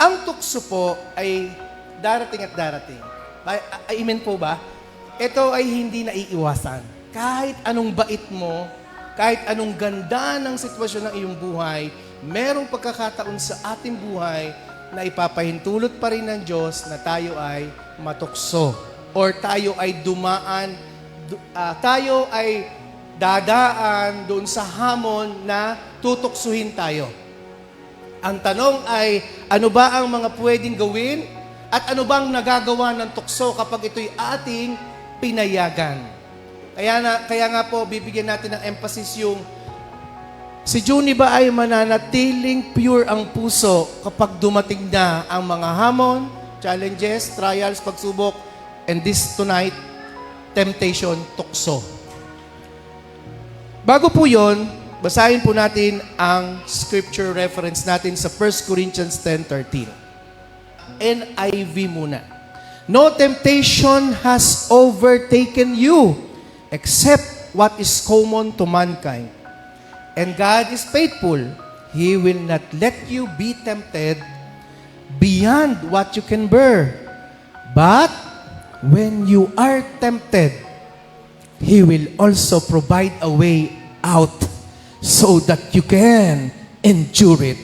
Ang tukso po ay darating at darating. Amen po ba? Ito ay hindi naiiwasan. Kahit anong bait mo, kahit anong ganda ng sitwasyon ng iyong buhay, merong pagkakataon sa ating buhay na ipapahintulot pa rin ng Diyos na tayo ay matukso or tayo ay tayo ay dadaan doon sa hamon na tutuksuhin tayo. Ang tanong ay, ano ba ang mga pwedeng gawin at ano bang nagagawa ng tukso kapag ito'y ating pinayagan? Kaya nga po, bibigyan natin ng emphasis yung si Junie ba ay mananatiling pure ang puso kapag dumating na ang mga hamon, challenges, trials, pagsubok, and this tonight, temptation, tukso. Bago po yun, basahin po natin ang scripture reference natin sa 1 Corinthians 10:13. NIV muna. No temptation has overtaken you except what is common to mankind. And God is faithful. He will not let you be tempted beyond what you can bear. But when you are tempted, He will also provide a way out so that you can endure it.